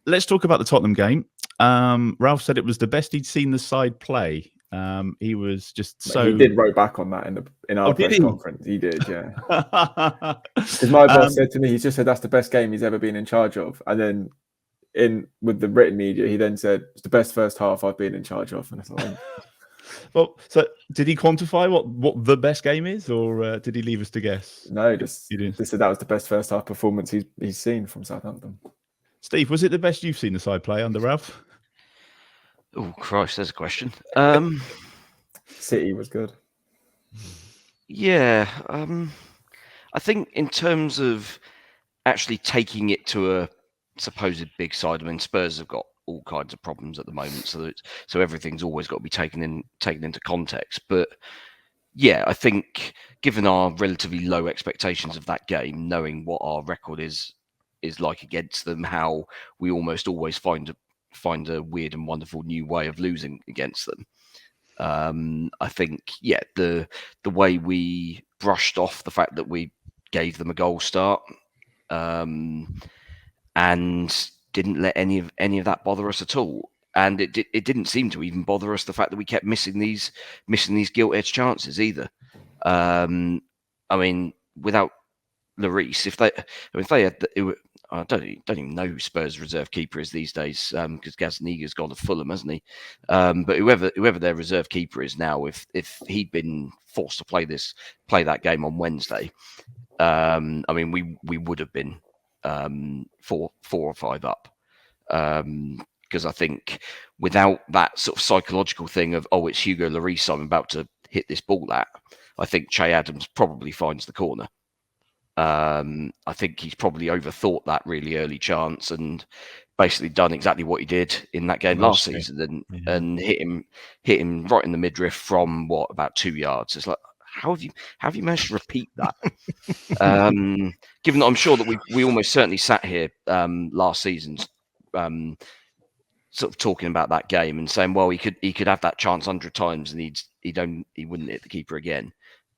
let's talk about the Tottenham game. Ralph said it was the best he'd seen the side play. He was just so. He did write back on that in our press conference. He did, yeah. Because my boss said to me, he just said that's the best game he's ever been in charge of, and then with the written media, he then said it's the best first half I've been in charge of, and I thought. Well, so did he quantify what the best game is, or did he leave us to guess? No, just said that was the best first half performance he's seen from Southampton. Steve, was it the best you've seen the side play under Ralph? Oh, Christ, there's a question. City was good. Yeah, I think in terms of actually taking it to a supposed big side, I mean, Spurs have got all kinds of problems at the moment, so everything's always got to be taken into context. But yeah, I think given our relatively low expectations of that game, knowing what our record is like against them, how we almost always find a weird and wonderful new way of losing against them. I think, yeah, the way we brushed off the fact that we gave them a goal start, and didn't let any of that bother us at all. And it didn't seem to even bother us the fact that we kept missing these gilt-edged chances either. I mean, without Lloris, if they had, I don't even know who Spurs' reserve keeper is these days, because Gazaniga's gone to Fulham, hasn't he? But whoever their reserve keeper is now, if he'd been forced to play that game on Wednesday, I mean, we would have been 4 or 5 up, because I think without that sort of psychological thing of, oh, it's Hugo Lloris I'm about to hit this ball at, I think Che Adams probably finds the corner. I think he's probably overthought that really early chance and basically done exactly what he did in that game last season and hit him right in the midriff from about 2 yards. It's like, how have you managed to repeat that? Given that I'm sure that we almost certainly sat here last season, sort of talking about that game and saying, well, he could have that chance 100 times and he wouldn't hit the keeper again.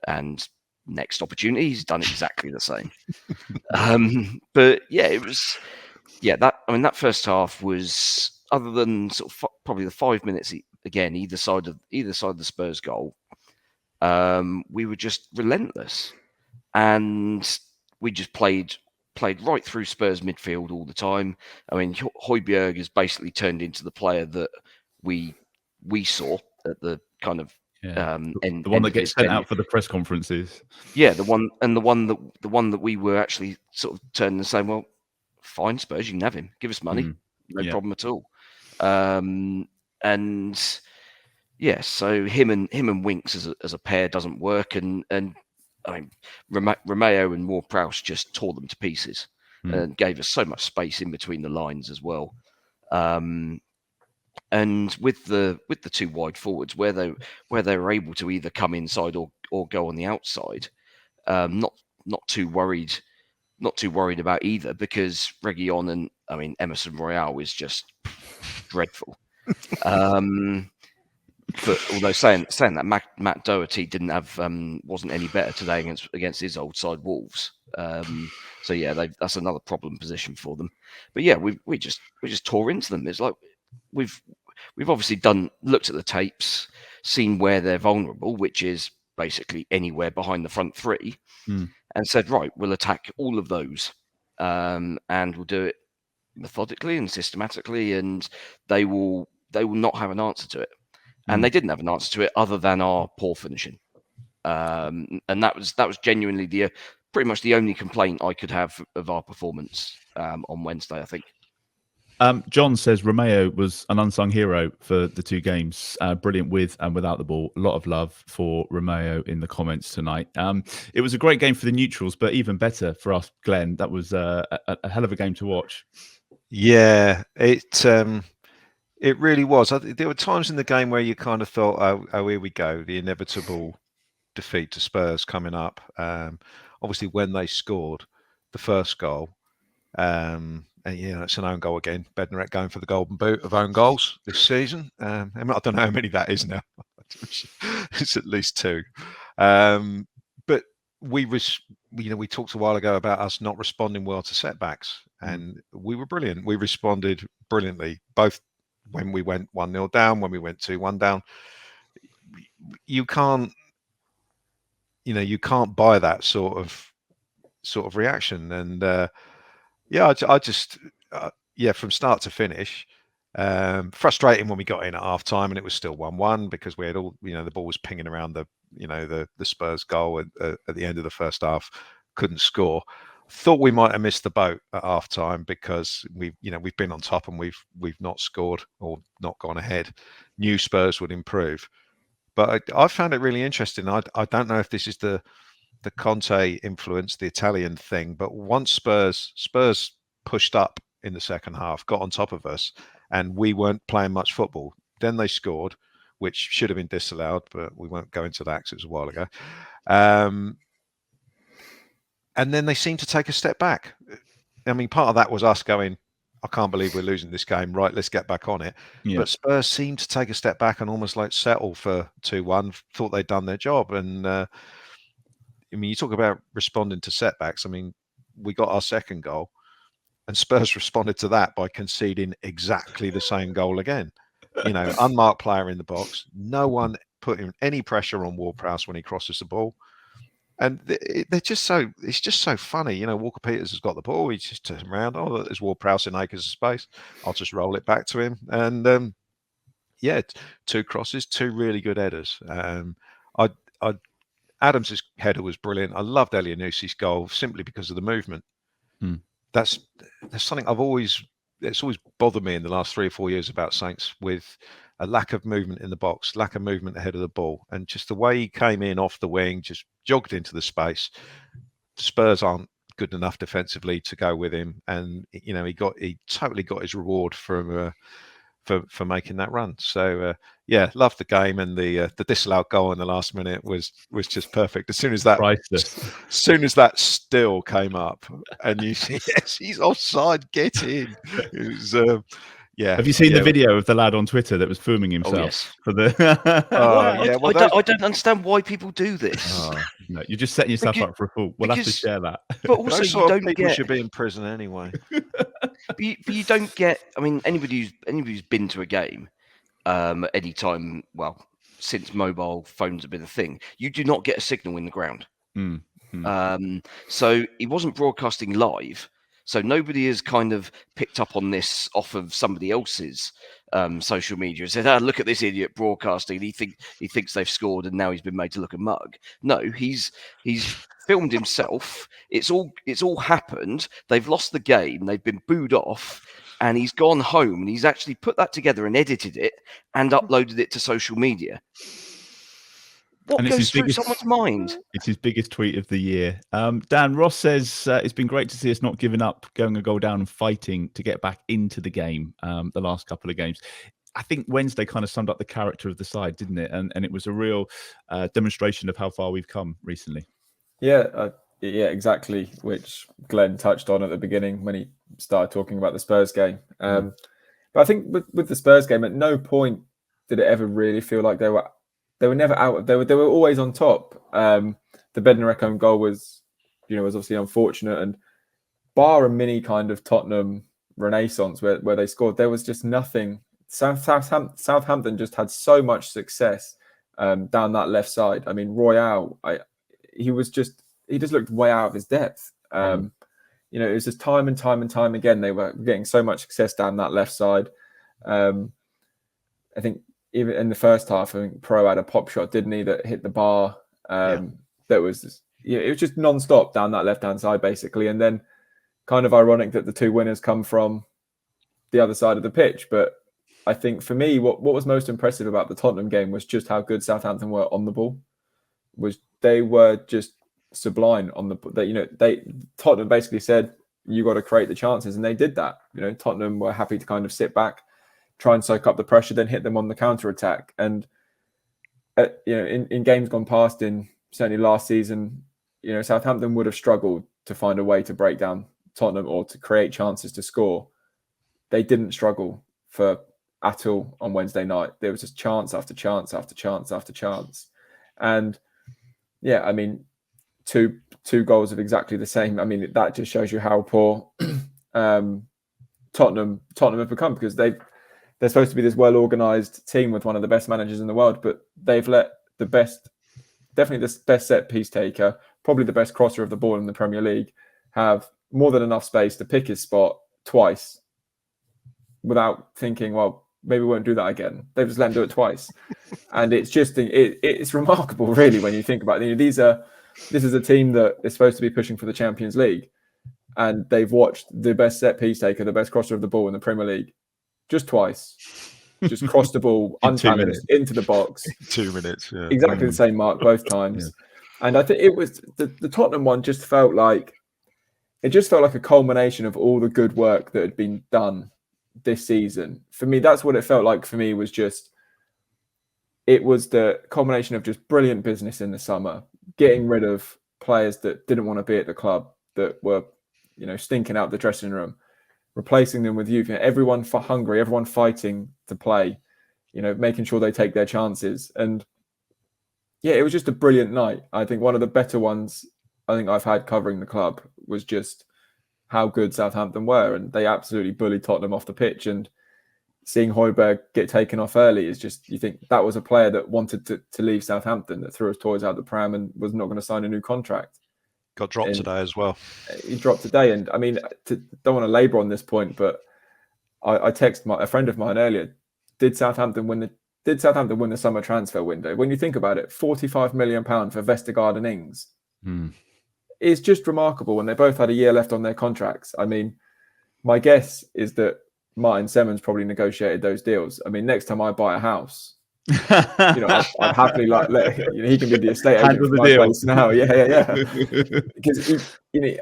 And next opportunity, he's done exactly the same. But yeah, it was, that first half was, other than sort of probably the 5 minutes again, either side of the Spurs goal, we were just relentless, and we just played right through Spurs midfield all the time. I mean, Højbjerg has basically turned into the player that we saw at the kind of the one that gets sent out for the press conferences. Yeah, the one that we were actually sort of turning and saying, well, fine, Spurs, you can have him. Give us money, no problem at all. And yeah, so him and Winks as a pair doesn't work, and I mean, Romeo and Ward-Prowse just tore them to pieces and gave us so much space in between the lines as well. And with the 2 wide forwards, where they were able to either come inside or go on the outside, not too worried about either, because Reguilon and Emerson Royale is just dreadful. But although saying that, Matt Doherty wasn't any better today against his old side Wolves. So yeah, that's another problem position for them. But yeah, we just tore into them. It's like we've obviously looked at the tapes, seen where they're vulnerable, which is basically anywhere behind the front 3, and said, right, we'll attack all of those, and we'll do it methodically and systematically, and they will not have an answer to it. And they didn't have an answer to it other than our poor finishing. And that was genuinely pretty much the only complaint I could have of our performance on Wednesday, I think. John says Romeo was an unsung hero for the 2 games. Brilliant with and without the ball. A lot of love for Romeo in the comments tonight. It was a great game for the neutrals, but even better for us, Glenn. That was a hell of a game to watch. Yeah, it really was. There were times in the game where you kind of thought, oh, here we go, the inevitable defeat to Spurs coming up. Obviously, when they scored the first goal, and it's an own goal again. Bednarek going for the golden boot of own goals this season. I don't know how many that is now. It's at least 2. But we we talked a while ago about us not responding well to setbacks, and we were brilliant. We responded brilliantly, both when we went 1-0 down, when we went 2-1 down. You can't buy that sort of reaction. And I just from start to finish, frustrating when we got in at half time and it was still 1-1 because we had all, the ball was pinging around the Spurs goal at the end of the first half, couldn't score. Thought we might have missed the boat at half time because we've been on top and we've not scored or not gone ahead. Knew Spurs would improve. But I found it really interesting. I don't know if this is the Conte influence, the Italian thing, but once Spurs pushed up in the second half, got on top of us, and we weren't playing much football. Then they scored, which should have been disallowed, but we won't go into that because it was a while ago. And then they seemed to take a step back. I mean, part of that was us going, I can't believe we're losing this game. Right, let's get back on it. Yeah. But Spurs seemed to take a step back and almost like settle for 2-1, thought they'd done their job. And you talk about responding to setbacks. I mean, we got our second goal and Spurs responded to that by conceding exactly the same goal again. Unmarked player in the box. No one putting any pressure on Ward-Prowse when he crosses the ball. And it's just so funny. Walker Peters has got the ball. He just turns around. Oh, there's Ward-Prowse in acres of space. I'll just roll it back to him. And 2 crosses, 2 really good headers. Adams' header was brilliant. I loved Elianusi's goal simply because of the movement. That's something it's always bothered me in the last 3 or 4 years about Saints, with a lack of movement in the box, lack of movement ahead of the ball. And just the way he came in off the wing, just jogged into the space. Spurs aren't good enough defensively to go with him. And, he totally got his reward for making that run. So, loved the game, and the disallowed goal in the last minute was just perfect. As soon as that still came up and you see, yes, he's offside, get in. It was, Have you seen the video of the lad on Twitter that was filming himself? Oh, yes. For the I don't understand why people do this. No, you're just setting yourself up for a fall. We'll have to share that. But also, people should be in prison anyway. But you don't get. I mean, anybody who's been to a game, any time, well, since mobile phones have been a thing, you do not get a signal in the ground. So he wasn't broadcasting live. So nobody has kind of picked up on this off of somebody else's social media and said, look at this idiot broadcasting. He thinks they've scored and now he's been made to look a mug. No, he's filmed himself. It's all happened. They've lost the game. They've been booed off. And he's gone home and he's actually put that together and edited it and uploaded it to social media. What goes through someone's mind? It's his biggest tweet of the year. Dan Ross says, it's been great to see us not giving up, going a goal down and fighting to get back into the game the last couple of games. I think Wednesday kind of summed up the character of the side, didn't it? And it was a real demonstration of how far we've come recently. Yeah, exactly, which Glen touched on at the beginning when he started talking about the Spurs game. But I think with the Spurs game, at no point did it ever really feel like they were never out. They were always on top. The Bednarek own goal was obviously unfortunate, and bar a mini kind of Tottenham renaissance where they scored, there was just nothing. Southampton just had so much success down that left side. I mean, Royale, he just looked way out of his depth. It was just time and time again they were getting so much success down that left side. I think even in the first half, I think Pro had a pop shot, didn't he, that hit the bar. That was it was just non-stop down that left-hand side, basically. And then kind of ironic that the 2 winners come from the other side of the pitch. But I think for me, what was most impressive about the Tottenham game was just how good Southampton were on the ball. They were just sublime on the Tottenham basically said, you got to create the chances, and they did that. Tottenham were happy to kind of sit back, try and soak up the pressure, then hit them on the counter attack. And in games gone past, in certainly last season, Southampton would have struggled to find a way to break down Tottenham or to create chances to score. They didn't struggle at all on Wednesday night. There was just chance after chance after chance after chance. And I mean, two 2 goals of exactly the same. I mean, that just shows you how poor Tottenham have become, because they're supposed to be this well-organised team with one of the best managers in the world, but they've let definitely the best set piece taker, probably the best crosser of the ball in the Premier League, have more than enough space to pick his spot twice without thinking, well, maybe we won't do that again. They've just let him do it twice. And it's just, it's remarkable, really, when you think about it. This is a team that is supposed to be pushing for the Champions League, and they've watched the best set piece taker, the best crosser of the ball in the Premier League, just twice, just cross the ball unchallenged into the box. 2 minutes, yeah. Exactly the same mark both times. Yeah. And I think it was the Tottenham one just felt like a culmination of all the good work that had been done this season. For me, that's what it felt like. For me, it was the culmination of just brilliant business in the summer, getting rid of players that didn't want to be at the club, that were, stinking out the dressing room, replacing them with youth. Everyone hungry, everyone fighting to play, making sure they take their chances. And yeah, it was just a brilliant night. I think one of the better ones I think I've had covering the club was just how good Southampton were, and they absolutely bullied Tottenham off the pitch. And seeing Højbjerg get taken off early is just, you think that was a player that wanted to leave Southampton, that threw his toys out the pram and was not going to sign a new contract. Got dropped today as well. He dropped today. And I mean, don't want to labour on this point, but I texted a friend of mine earlier, did Southampton win the summer transfer window? When you think about it, £45 million for Vestergaard and Ings. It's just remarkable when they both had a year left on their contracts. I mean, my guess is that Martin Semmens probably negotiated those deals. I mean, next time I buy a house, I'd happily he can be the estate agent for my place now. Yeah. Because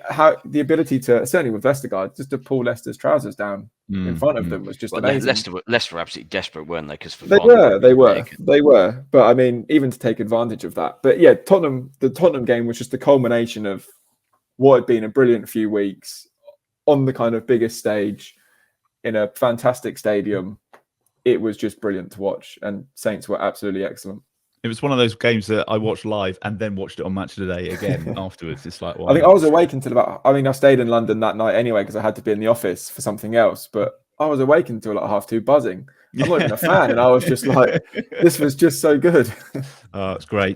how the ability to, certainly with Vestergaard, just to pull Leicester's trousers down in front of them was just amazing. Leicester were absolutely desperate, weren't they? Because they were. But I mean, even to take advantage of that. But yeah, the Tottenham game was just the culmination of what had been a brilliant few weeks on the kind of biggest stage in a fantastic stadium. It was just brilliant to watch, and Saints were absolutely excellent. It was one of those games that I watched live and then watched it on Match of the Day again afterwards. It's like, wow. I think I was awake until I stayed in London that night anyway because I had to be in the office for something else, but I was awake until like 2:30 buzzing. I'm not even a fan, and I was just like, this was just so good. It's great.